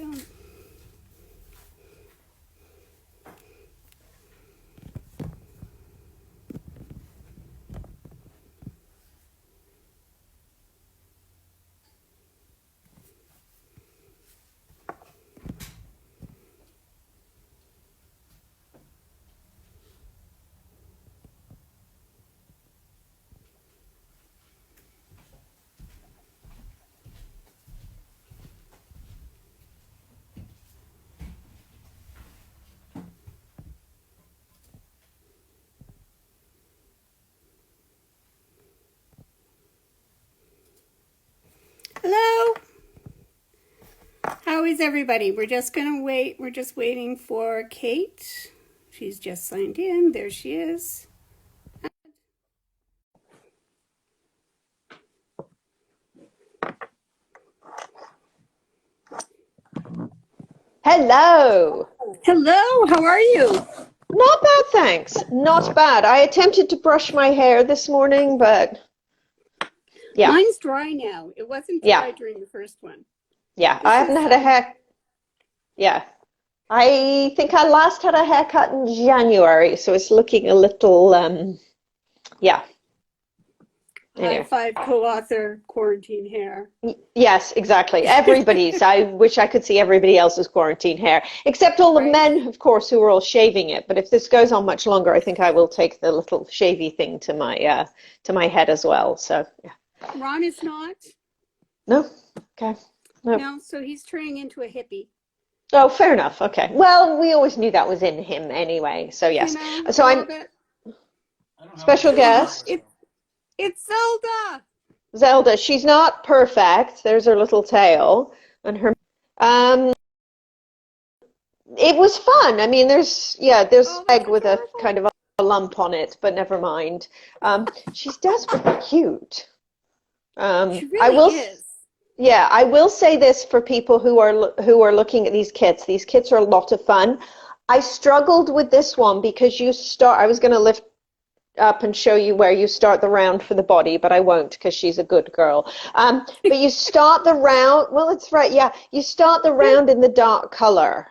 down. Hello. How is everybody? We're just going to wait. We're just waiting for Kate. She's just signed in. There she is. Hello. Hello. How are you? Not bad, thanks. Not bad. I attempted to brush my hair this morning, but yeah. Mine's dry now. It wasn't dry during the first one. Yeah, I haven't had a hair. Yeah. I think I last had a haircut in January, so it's looking a little, yeah. Anyway. High five co-author quarantine hair. Yes, exactly. Everybody's. I wish I could see everybody else's quarantine hair, except all the men, of course, who are all shaving it. But if this goes on much longer, I think I will take the little shavy thing to my head as well. So, yeah. Ron is not. No? Okay. No, so he's turning into a hippie. Oh, fair enough. Okay. Well, we always knew that was in him anyway. So, yes. So I'm special guest. It's Zelda. Zelda. She's not perfect. There's her little tail and her. It was fun. I mean, there's egg with a kind of a lump on it, but never mind. She's desperately cute. She really is. Yeah, I will say this for people who are looking at these kits. These kits are a lot of fun. I struggled with this one because I was going to lift up and show you where you start the round for the body, but I won't because she's a good girl. But you start the round, well, it's right, yeah. You start the round in the dark color.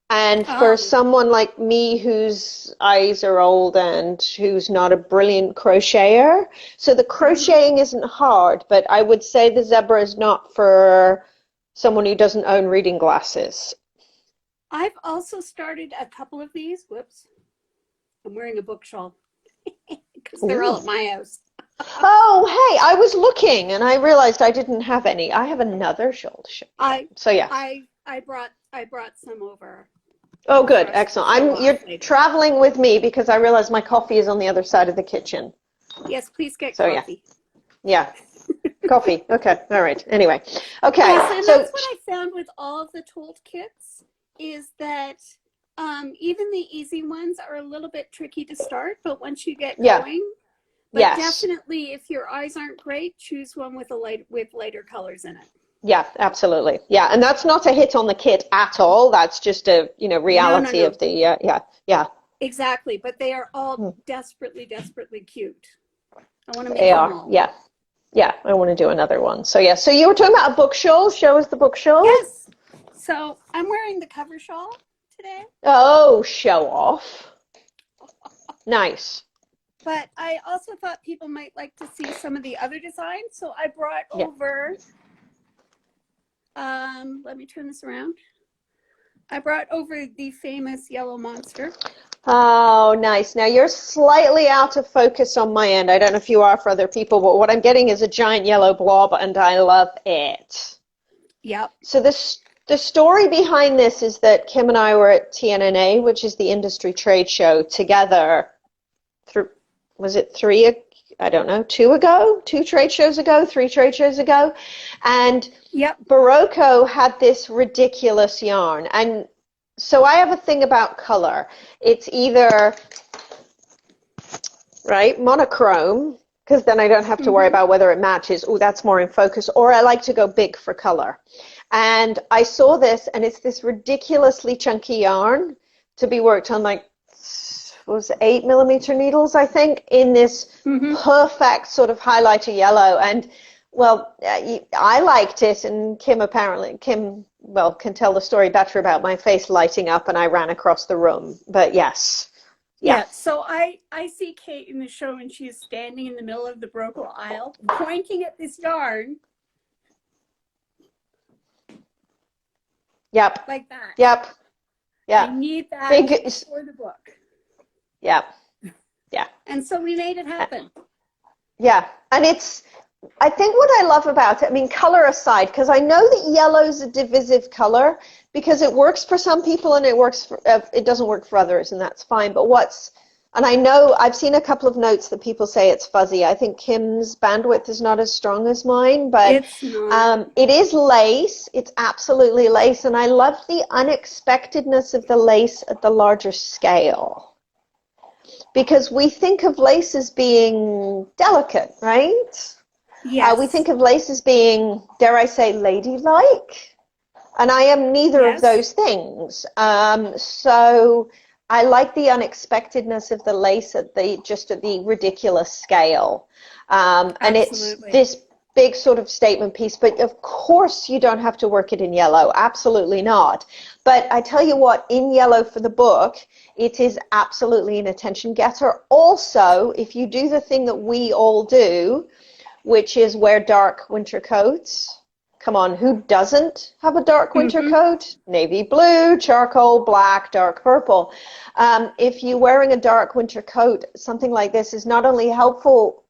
And for someone like me whose eyes are old and who's not a brilliant crocheter, so the crocheting isn't hard, but I would say the zebra is not for someone who doesn't own reading glasses. I've also started a couple of these. Whoops. I'm wearing a book shawl because they're all at my house. Oh, hey, I was looking and I realized I didn't have any. I have another shawl to show. So yeah. I brought some over. Oh, good. Excellent. You're traveling with me because I realize my coffee is on the other side of the kitchen. Yes, please get coffee. Yeah. Coffee. Okay. All right. Anyway. Okay. Yes, and that's what I found with all of the told kits is that even the easy ones are a little bit tricky to start, but once you get going, but definitely if your eyes aren't great, choose one with lighter colors in it. Yeah, absolutely. Yeah, and that's not a hit on the kit at all. That's just a, reality of the, yeah. Exactly, but they are all desperately, desperately cute. I want to make them all. Yeah. Yeah, I want to do another one. So, yeah. So you were talking about a book shawl. Show us the book shawl. Yes. So I'm wearing the cover shawl today. Oh, show off. Nice. But I also thought people might like to see some of the other designs. So I brought over... let me turn this around. I brought over the famous yellow monster. Oh, nice. Now you're slightly out of focus on my end. I don't know if you are for other people, but what I'm getting is a giant yellow blob and I love it. Yep. So the story behind this is that Kim and I were at TNNA, which is the industry trade show, together. Was it 3? I don't know, 2 trade shows ago, 3 trade shows ago. And Barocco had this ridiculous yarn. And so I have a thing about color. It's either, monochrome, because then I don't have to worry about whether it matches. Oh, that's more in focus. Or I like to go big for color. And I saw this, and it's this ridiculously chunky yarn to be worked on 8mm needles, I think, in this perfect sort of highlighter yellow. And well, I liked it, and Kim well, can tell the story better about my face lighting up and I ran across the room. But yes. Yeah. So I see Kate in the show, and she is standing in the middle of the Brocal aisle, pointing at this yarn. Yep. Like that. Yep. Yeah. I need that for the book. Yeah. Yeah. And so we made it happen. Yeah. And I think what I love about it, I mean, color aside, because I know that yellow's a divisive color because it works for some people and it doesn't work for others, and that's fine. But and I know I've seen a couple of notes that people say it's fuzzy. I think Kim's bandwidth is not as strong as mine, but it's not. It is lace. It's absolutely lace, and I love the unexpectedness of the lace at the larger scale. Because we think of lace as being delicate, right? Yes. We think of lace as being, dare I say, ladylike. And I am neither of those things. So I like the unexpectedness of the lace at the ridiculous scale. And it's this big sort of statement piece, but of course you don't have to work it in yellow. Absolutely not. But I tell you what, in yellow for the book, it is absolutely an attention getter. Also, if you do the thing that we all do, which is wear dark winter coats. Come on, who doesn't have a dark winter coat? Navy blue, charcoal, black, dark purple. If you're wearing a dark winter coat, something like this is not only helpful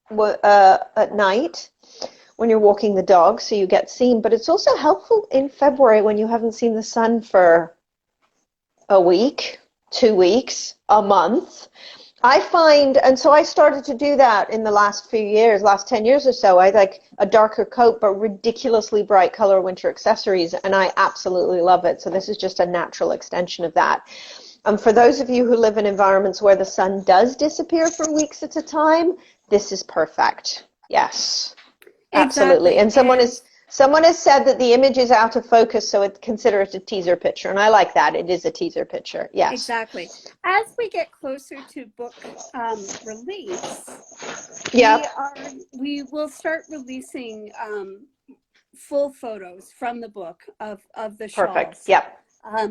at night when you're walking the dog so you get seen, but it's also helpful in February when you haven't seen the sun for a week, 2 weeks, a month. I find, and so I started to do that in the last few years, last 10 years or so. I like a darker coat, but ridiculously bright color winter accessories, and I absolutely love it. So this is just a natural extension of that. For those of you who live in environments where the sun does disappear for weeks at a time, this is perfect. Yes, absolutely. And someone has said that the image is out of focus, so consider it a teaser picture, and I like that. It is a teaser picture. Yes, exactly. As we get closer to book release, we will start releasing full photos from the book of the shawls. Perfect. Yep.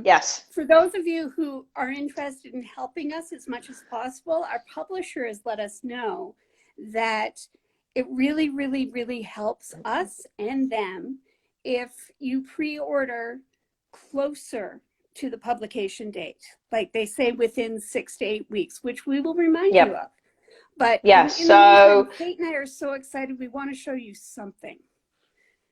Yes. For those of you who are interested in helping us as much as possible, our publisher has let us know that it really, really, really helps us and them if you pre-order closer to the publication date. Like they say within 6 to 8 weeks, which we will remind you of. But yes, in the meantime, Kate and I are so excited. We want to show you something.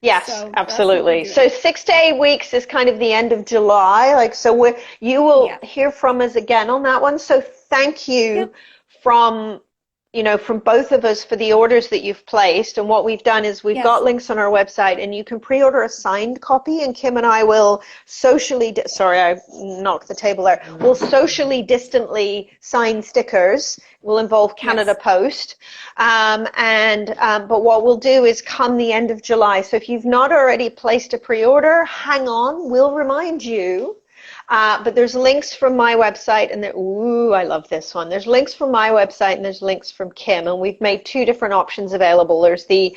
Yes, absolutely. So 6 to 8 weeks is kind of the end of July. So you will hear from us again on that one. So thank you from both of us for the orders that you've placed. And what we've done is we've got links on our website, and you can pre-order a signed copy, and Kim and I will socially, sorry, I knocked the table there. We'll socially distantly sign stickers. Will involve Canada Post. But what we'll do is come the end of July. So if you've not already placed a pre-order, hang on, we'll remind you. But there's links from my website, and I love this one. There's links from my website, and there's links from Kim, and we've made 2 different options available. There's the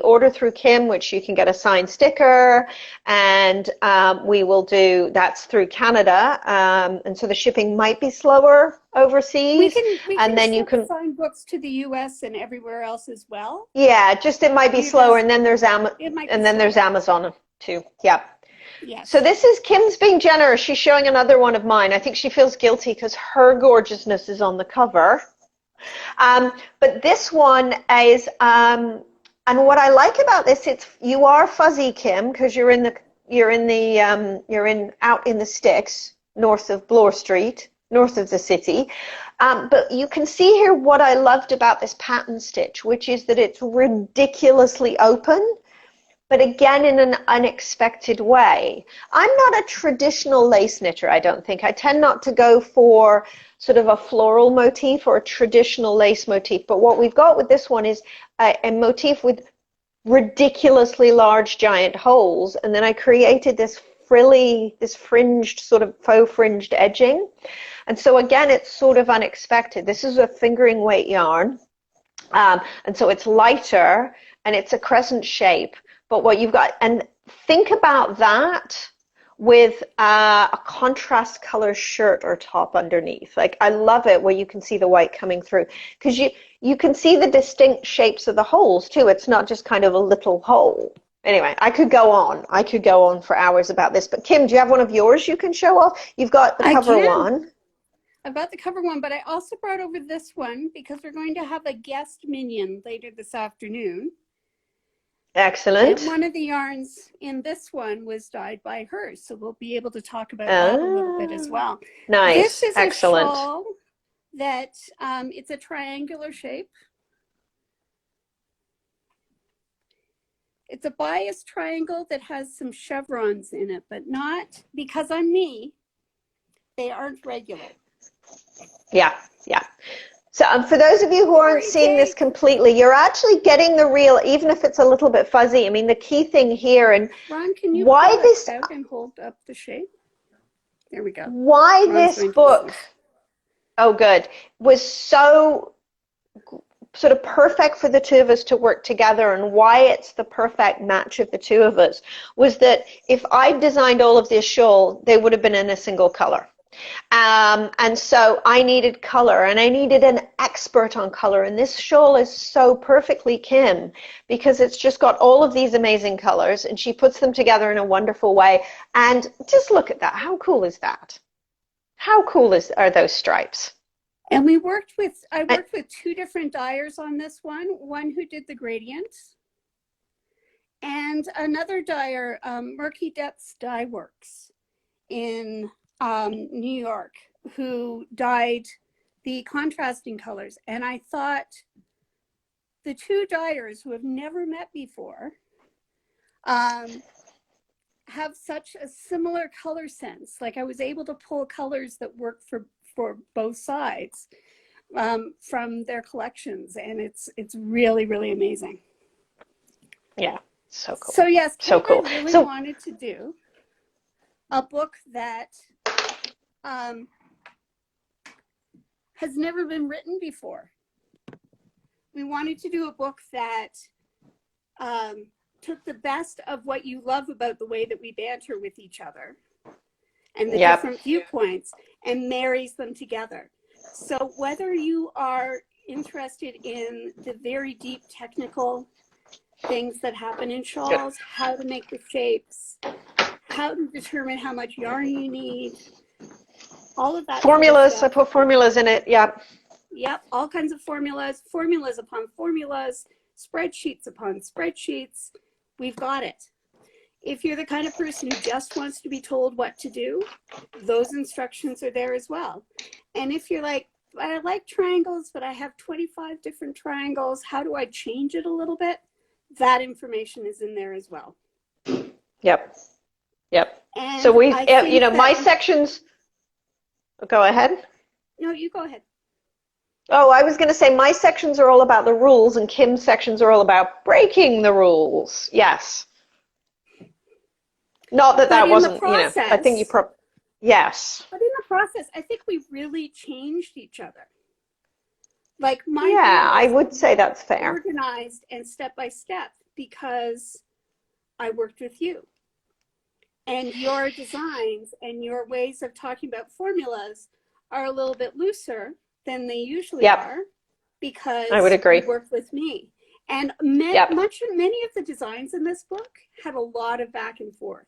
order through Kim, which you can get a signed sticker, and we will do that's through Canada, and so the shipping might be slower overseas. We can you can sign books to the U.S. and everywhere else as well. Yeah, just it might be slower, and then there's there's Amazon too. Yeah. Yes. So this is Kim's being generous. She's showing another one of mine. I think she feels guilty because her gorgeousness is on the cover. But this one is, and what I like about this, you are fuzzy, Kim, because you're out in the sticks, north of Bloor Street, north of the city. But you can see here what I loved about this pattern stitch, which is that it's ridiculously open, but again, in an unexpected way. I'm not a traditional lace knitter, I don't think. I tend not to go for sort of a floral motif or a traditional lace motif. But what we've got with this one is a motif with ridiculously large giant holes. And then I created this fringed, sort of faux fringed edging. And so again, it's sort of unexpected. This is a fingering weight yarn. And so it's lighter, and it's a crescent shape. But what you've got, and think about that with a contrast color shirt or top underneath. Like, I love it where you can see the white coming through, because you can see the distinct shapes of the holes too. It's not just kind of a little hole. Anyway, I could go on for hours about this, but Kim, do you have one of yours you can show off? You've got the cover one. I've got the cover one, but I also brought over this one because we're going to have a guest minion later this afternoon. Excellent. And one of the yarns in this one was dyed by her, so we'll be able to talk about that a little bit as well. Nice. This is excellent. A shawl that it's a triangular shape. It's a biased triangle that has some chevrons in it, but not, because I'm me, they aren't regular. Yeah, yeah. So for those of you who aren't seeing this completely, you're actually getting the real, even if it's a little bit fuzzy. I mean, the key thing here, and Ron, can you why this out and hold up the shape? There we go. Why Ron's this book, oh good, was so sort of perfect for the two of us to work together, and why it's the perfect match of the two of us, was that if I designed all of this shawl, they would have been in a single color. And so I needed color, and I needed an expert on color, and this shawl is so perfectly Kim, because it's just got all of these amazing colors, and she puts them together in a wonderful way. And just look at that. How cool is that? How cool are those stripes? And I worked with two different dyers on this one who did the gradients, and another dyer, Murky Depths Dye Works in New York, who dyed the contrasting colors. And I thought the two dyers who have never met before have such a similar color sense. Like, I was able to pull colors that work for both sides from their collections, and it's really, really amazing. Yeah, so cool. So yes, so cool. I really wanted to do a book that has never been written before. We wanted to do a book that took the best of what you love about the way that we banter with each other and the different viewpoints, and marries them together. So whether you are interested in the very deep technical things that happen in shawls, how to make the shapes, how to determine how much yarn you need, all of that. Formulas, I put formulas in it, Yep, all kinds of formulas upon formulas, spreadsheets upon spreadsheets. We've got it. If you're the kind of person who just wants to be told what to do, those instructions are there as well. And if you're like, I like triangles, but I have 25 different triangles, how do I change it a little bit? That information is in there as well. Yep. And so we've, my sections, go ahead. No, you go ahead. Oh, I was going to say my sections are all about the rules, and Kim's sections are all about breaking the rules. Yes. Not that that wasn't, process, I think you yes. But in the process, I think we really changed each other. Like I would say that's fair. Organized and step by step, because I worked with you. And your designs and your ways of talking about formulas are a little bit looser than they usually are, because I would agree. You worked with me. And many of the designs in this book have a lot of back and forth.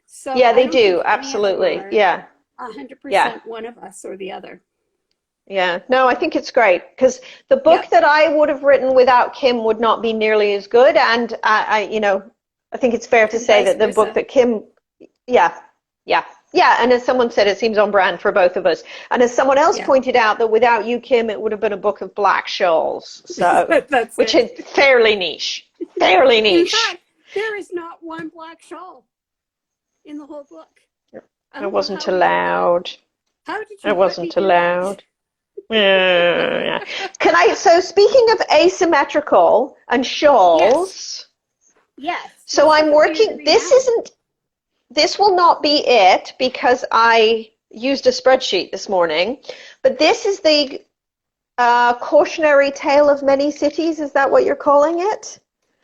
So they do, absolutely. 100% one of us or the other. Yeah, no, I think it's great, because the book that I would have written without Kim would not be nearly as good, and I think it's fair to say that the book that Kim, and as someone said, it seems on brand for both of us. And as someone else pointed out, that without you, Kim, it would have been a book of black shawls, so which is fairly niche. In fact, there is not one black shawl in the whole book. I wasn't allowed. How did you? I wasn't allowed. Can I? So speaking of asymmetrical and shawls, yes. So I'm working. This will not be it, because I used a spreadsheet this morning. But this is the cautionary tale of many cities. Is that what you're calling it?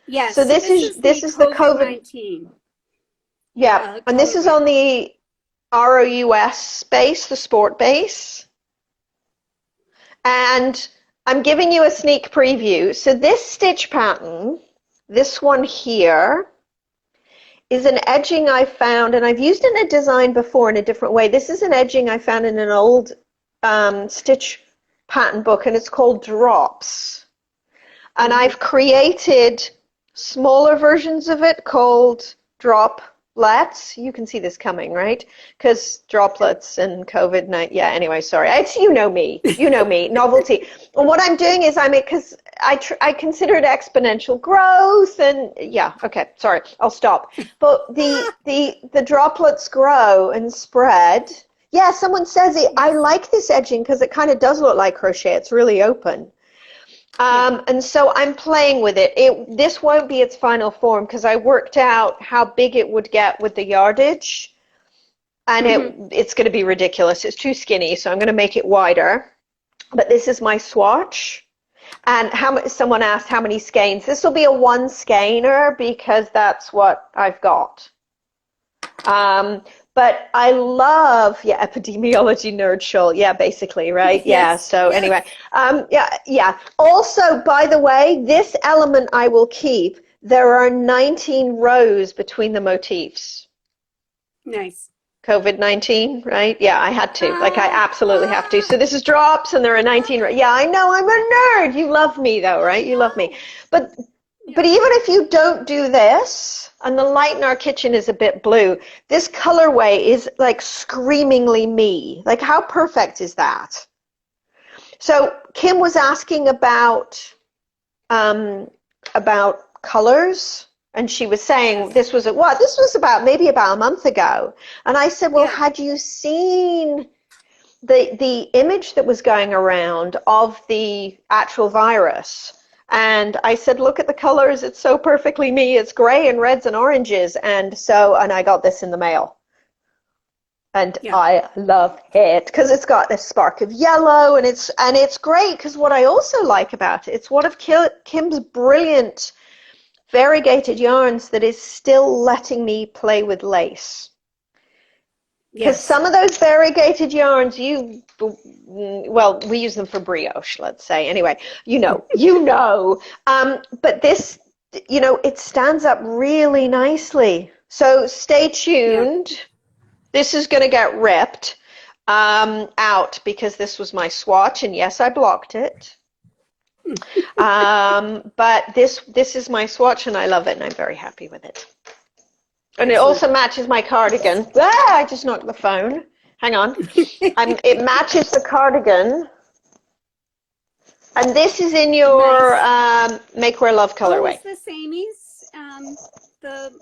Yes. So this is the COVID-19. Yeah, and this is on the ROUS base, the sport base. And I'm giving you a sneak preview. So this stitch pattern, this one here, is an edging I found, and I've used it in a design before in a different way. This is an edging I found in an old stitch pattern book, and it's called Drops. And I've created smaller versions of it called Droplets. You can see this coming, right? Because droplets and COVID-19. Yeah, anyway, sorry. It's, you know me, novelty. And what I'm doing is because I consider it exponential growth, and yeah, okay, sorry, I'll stop. But the droplets grow and spread. Yeah, someone says it. I like this edging because it kind of does look like crochet. It's really open. And so I'm playing with it. This won't be its final form because I worked out how big it would get with the yardage, and it's going to be ridiculous. It's too skinny, so I'm going to make it wider. But this is my swatch. And someone asked how many skeins. This will be a 1 skeiner because that's what I've got. But I love, epidemiology nerd shawl. Yeah, basically, right? Yeah, so anyway. Yeah. Also, by the way, this element I will keep. There are 19 rows between the motifs. Nice. COVID-19, right? Yeah, I had to. Like, I absolutely have to. So this is Drops, and there are 19 rows. Yeah, I know, I'm a nerd. You love me, though, right? You love me. But even if you don't do this, and the light in our kitchen is a bit blue, this colorway is like screamingly me. Like, how perfect is that? So Kim was asking about colors, and she was saying this was maybe about a month ago. And I said, well, had you seen the image that was going around of the actual virus? And I said, look at the colors. It's so perfectly me. It's gray and reds and oranges. And I got this in the mail. And I love it because it's got this spark of yellow, and it's great because what I also like about it, it's one of Kim's brilliant variegated yarns that is still letting me play with lace. Because some of those variegated yarns, we use them for brioche, let's say. Anyway, you know. But this, it stands up really nicely. So stay tuned. Yeah. This is going to get ripped out because this was my swatch, and yes, I blocked it. But this is my swatch, and I love it, and I'm very happy with it. And it also matches my cardigan. I just knocked the phone. Hang on. It matches the cardigan. And this is in your Make Wear Love colorway. Oh, it's the sameys, the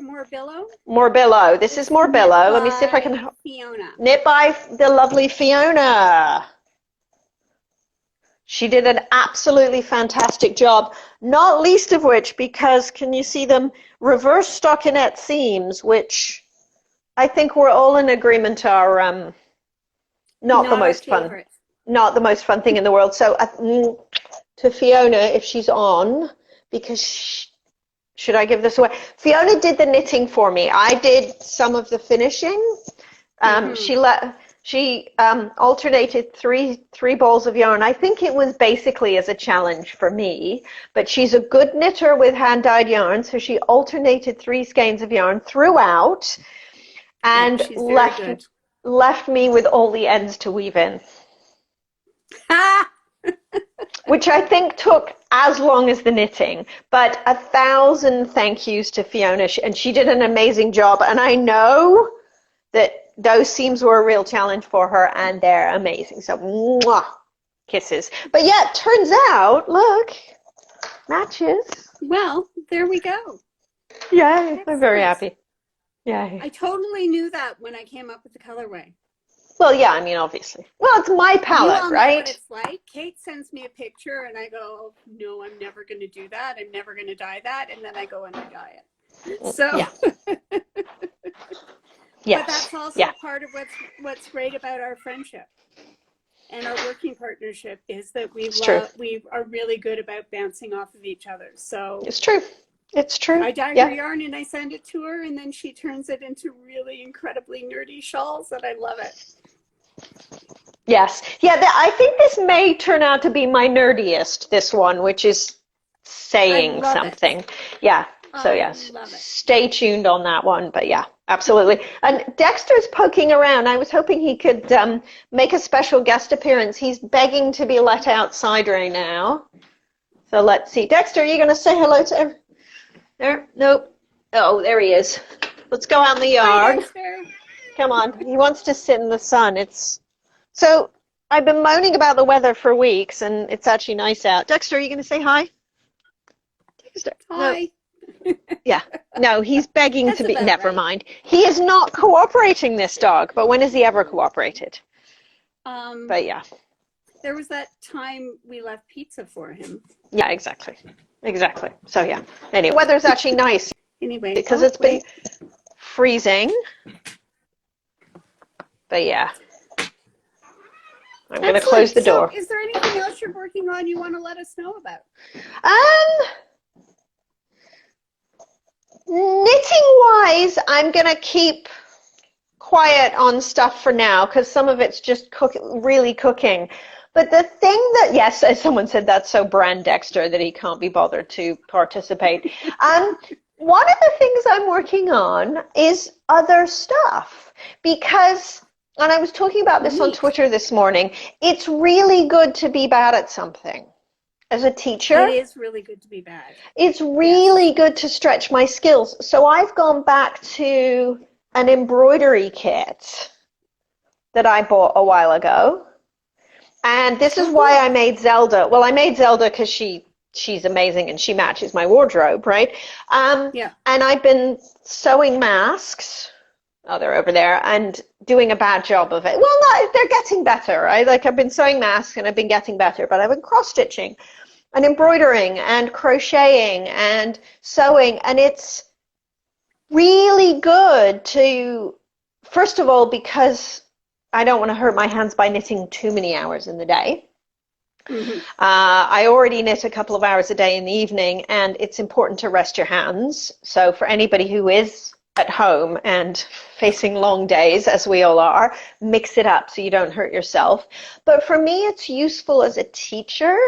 Morbillo? Morbillo. This is Morbillo. Let me see if I can... Fiona. Knit by the lovely Fiona. She did an absolutely fantastic job, not least of which because, can you see them, reverse stockinette seams, which I think we're all in agreement are not the most fun. Not the most fun thing in the world. So to Fiona, if she's on, because should I give this away? Fiona did the knitting for me. I did some of the finishing. She alternated three balls of yarn. I think it was basically as a challenge for me, but she's a good knitter with hand-dyed yarn, so she alternated 3 skeins of yarn throughout and left me with all the ends to weave in. Which I think took as long as the knitting, but 1,000 thank yous to Fiona, and she did an amazing job, and I know that those seams were a real challenge for her, and they're amazing. So, mwah, kisses. But yeah, it turns out, look, matches. Well, there we go. Yay, I'm very happy. Yay. I totally knew that when I came up with the colorway. Well, yeah, I mean, obviously. Well, it's my palette, you all right? Know what it's like. Kate sends me a picture, and I go, no, I'm never going to do that. I'm never going to dye that. And then I go and I dye it. So... Yeah. Yes. But that's also part of what's great about our friendship and our working partnership is that we are really good about bouncing off of each other. So it's true. It's true. I dye her yarn and I send it to her, and then she turns it into really incredibly nerdy shawls, and I love it. Yes. Yeah, I think this may turn out to be my nerdiest, this one, which is saying something. It. Yeah. So yes, stay tuned on that one. But yeah, absolutely. And Dexter's poking around. I was hoping he could make a special guest appearance. He's begging to be let outside right now. So let's see. Dexter, are you going to say hello to everyone? There? Nope. Oh, there he is. Let's go out in the yard. Hi, Dexter. Come on. He wants to sit in the sun. So I've been moaning about the weather for weeks, and it's actually nice out. Dexter, are you going to say hi? Dexter. Hi. No. Yeah. No, he's begging to be. Never mind. He is not cooperating, this dog. But when has he ever cooperated? But yeah. There was that time we left pizza for him. Yeah, exactly. Exactly. So yeah. Anyway, the weather's actually nice. Anyway. Because it's been freezing. But yeah. I'm going to close the door. So is there anything else you're working on you want to let us know about? Knitting-wise, I'm going to keep quiet on stuff for now because some of it's just really cooking. But the thing that, yes, as someone said, that's so brand Dexter that he can't be bothered to participate. One of the things I'm working on is other stuff because... And I was talking about this on Twitter this morning. It's really good to be bad at something. As a teacher, it is really good to be bad. It's really good to stretch my skills. So I've gone back to an embroidery kit that I bought a while ago. And this is why I made Zelda. Well, I made Zelda because she's amazing and she matches my wardrobe, right? Yeah. And I've been sewing masks. Oh, they're over there, and doing a bad job of it. Well, no, they're getting better, right? Like I've been sewing masks and I've been getting better, but I've been cross-stitching and embroidering and crocheting and sewing, and it's really good to, first of all, because I don't want to hurt my hands by knitting too many hours in the day. Mm-hmm. I already knit a couple of hours a day in the evening, and it's important to rest your hands. So for anybody who is at home and facing long days, as we all are, mix it up so you don't hurt yourself. But for me, it's useful as a teacher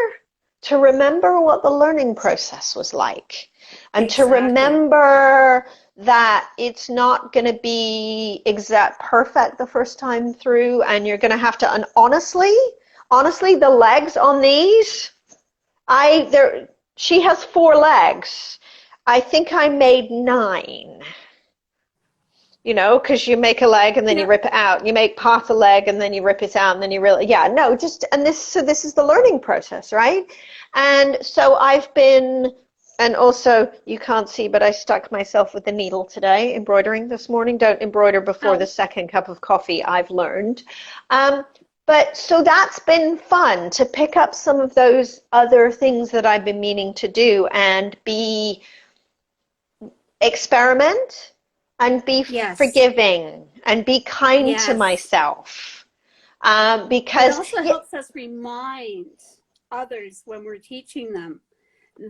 to remember what the learning process was like and to remember that it's not going to be exact perfect the first time through, and you're going to have to, and honestly, the legs on these, she has 4 legs. I think I made 9. You know, because you make a leg and then you rip it out. You make part a leg and then you rip it out and then you really, this is the learning process, right? And so I've been, and also you can't see, but I stuck myself with the needle today, embroidering this morning. Don't embroider before the second cup of coffee, I've learned. But so that's been fun to pick up some of those other things that I've been meaning to do and experiment. And be forgiving and be kind to myself. Because it also helps us remind others when we're teaching them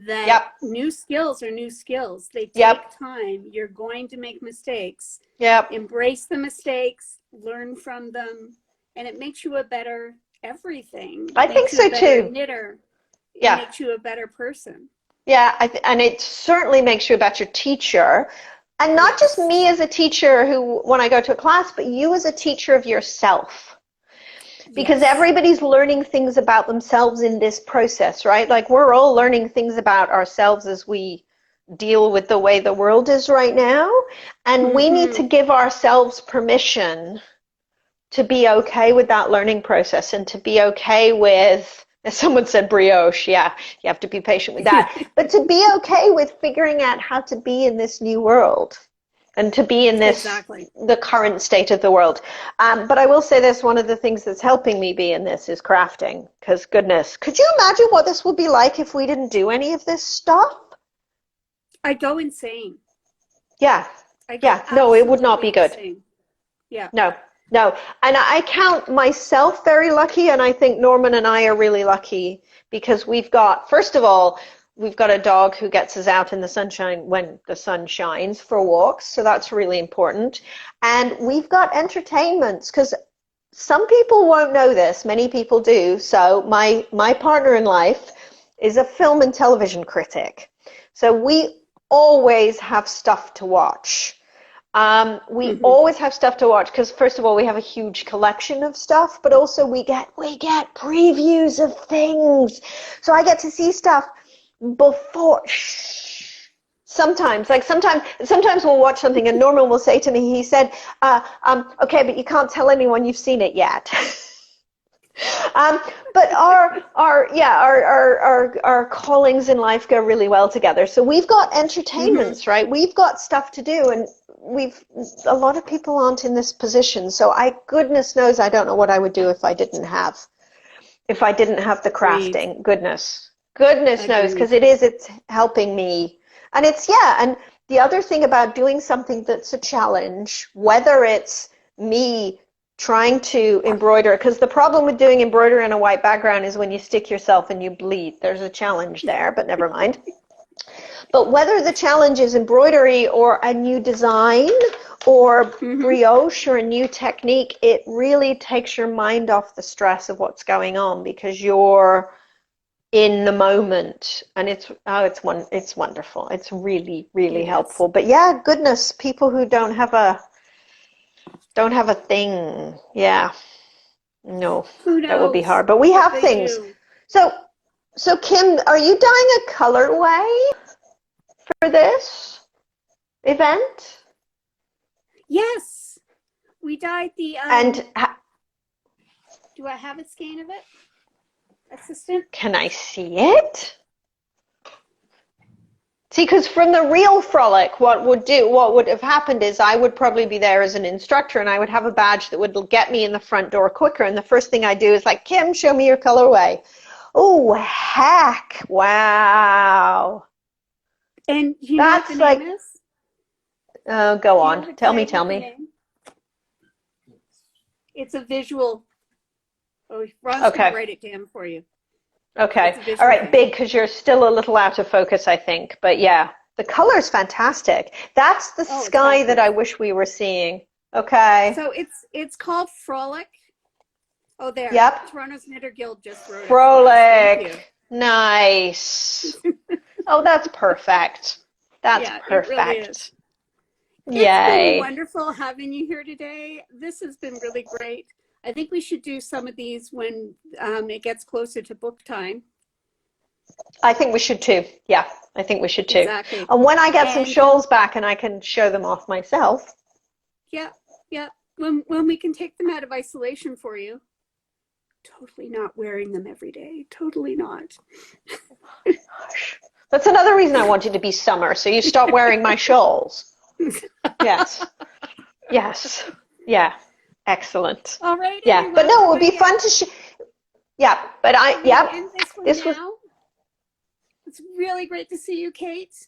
that new skills are new skills. They take time. You're going to make mistakes. Embrace the mistakes, learn from them, and it makes you a better everything. I think so too. Knitter. It makes you a better person. Yeah, and it certainly makes you a better teacher. And not just me as a teacher when I go to a class, but you as a teacher of yourself. Because everybody's learning things about themselves in this process, right? Like we're all learning things about ourselves as we deal with the way the world is right now. And we need to give ourselves permission to be okay with that learning process and to be okay with, as someone said, brioche. Yeah, you have to be patient with that. But to be okay with figuring out how to be in this new world and to be in this, the current state of the world. But I will say this, one of the things that's helping me be in this is crafting. Because goodness, could you imagine what this would be like if we didn't do any of this stuff? I'd go insane. Yeah. No, it would not be good. Insane. Yeah. No, and I count myself very lucky, and I think Norman and I are really lucky because we've got, first of all, we've got a dog who gets us out in the sunshine when the sun shines for walks, so that's really important. And we've got entertainments, because some people won't know this, many people do. So my partner in life is a film and television critic. So we always have stuff to watch. We always have stuff to watch because, first of all, we have a huge collection of stuff, but also we get previews of things. So I get to see stuff before. Sometimes we'll watch something and Norman will say to me, he said, okay, but you can't tell anyone you've seen it yet. But our callings in life go really well together. So we've got entertainments, right? We've got stuff to do, and a lot of people aren't in this position. So goodness knows, I don't know what I would do if I didn't have the crafting. Goodness knows, because it's helping me. And and the other thing about doing something that's a challenge, whether it's me trying to embroider, because the problem with doing embroidery on a white background is when you stick yourself and you bleed. There's a challenge there, but never mind. But whether the challenge is embroidery or a new design or brioche or a new technique, it really takes your mind off the stress of what's going on, because you're in the moment, and it's wonderful. It's really, really helpful. But yeah, goodness, people who don't have a thing, no, that would be hard. But we have things. So Kim, are you dyeing a colorway for this event? Yes, we dyed the. And do I have a skein of it? Assistant? Can I see it? See, because from the real frolic, what would have happened is I would probably be there as an instructor, and I would have a badge that would get me in the front door quicker. And the first thing I do is like, Kim, show me your colorway. Oh, heck! Wow. And you know what the name is? Oh, go on. Tell me. It's a visual. Oh, Ron's going to write it down for you. Okay. All right, big, because you're still a little out of focus, I think. But yeah, the color's fantastic. That's the sky that I wish we were seeing. Okay. So it's called Frolic. Oh, there. Yep. Toronto's Knitter Guild just wrote it. Frolic. Nice. Oh, that's perfect. That's perfect. It really is. Yay. It's been wonderful having you here today. This has been really great. I think we should do some of these when it gets closer to book time. I think we should too. Yeah, I think we should too. Exactly. And when I get some shawls back and I can show them off myself. Yeah. When we can take them out of isolation for you. Totally not wearing them every day. Totally not. Gosh. That's another reason I wanted to be summer, so you stop wearing my shawls. Yes. Yeah. Excellent. All right. Yeah, but no, it would be fun to. But this was. It's really great to see you, Kate,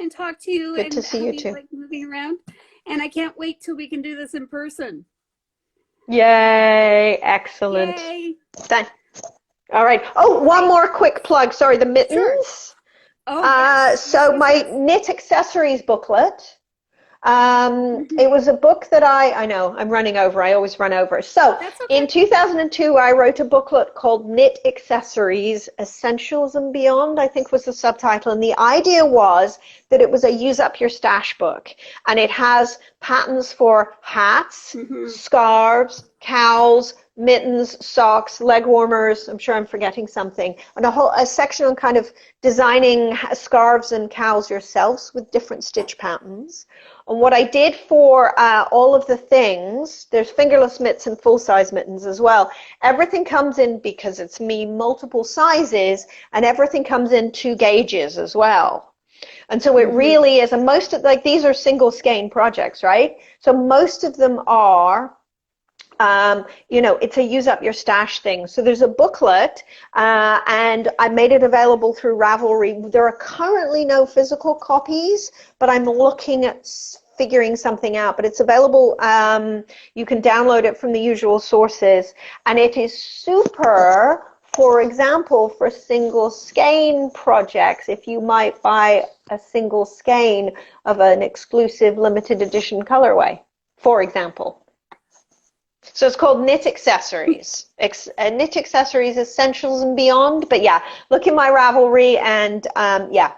and talk to you. Good to see you too. Like moving around, and I can't wait till we can do this in person. Yay! Excellent. Yay. Done. All right. Oh, one more quick plug. Sorry, the mittens. Sure. Oh, yes. So my knit accessories booklet. It was a book that I know I'm running over. I always run over. So in 2002, I wrote a booklet called Knit Accessories, Essentials and Beyond, I think was the subtitle. And the idea was that it was a use up your stash book. And it has patterns for hats, scarves, cowls, mittens, socks, leg warmers. I'm sure I'm forgetting something. And a section on kind of designing scarves and cowls yourselves with different stitch patterns. And what I did for all of the things, there's fingerless mitts and full-size mittens as well. Everything comes in, because it's me, multiple sizes, and everything comes in 2 gauges as well. And so it really is, and most of, like, these are single skein projects, right? So most of them are, it's a use up your stash thing. So there's a booklet, and I made it available through Ravelry. There are currently no physical copies, but I'm looking at figuring something out. But it's available. You can download it from the usual sources, and it is super for example, for single skein projects, if you might buy a single skein of an exclusive limited edition colorway, for example. So it's called Knit Accessories. Knit Accessories Essentials and Beyond. But yeah, look in my Ravelry and yeah.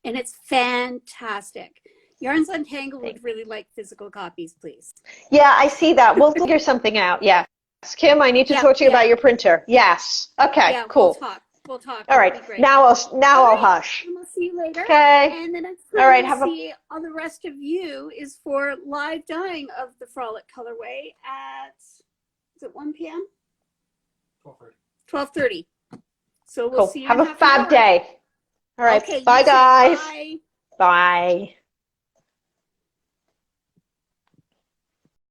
And it's fantastic. Yarns Untangled would really like physical copies, please. Yeah, I see that. We'll figure something out. Yes. Kim, I need to talk to you about your printer. Yes. Okay, yeah, cool. We'll talk. All right. Now I'll hush. And we'll see you later. Okay. And the next time we'll see all the rest of you is for live dyeing of the Frolic colorway at, is it 1 p.m.? 12:30. 12:30. So we'll cool. see you Have a fab day. All right. Okay, bye, guys. Bye. Bye.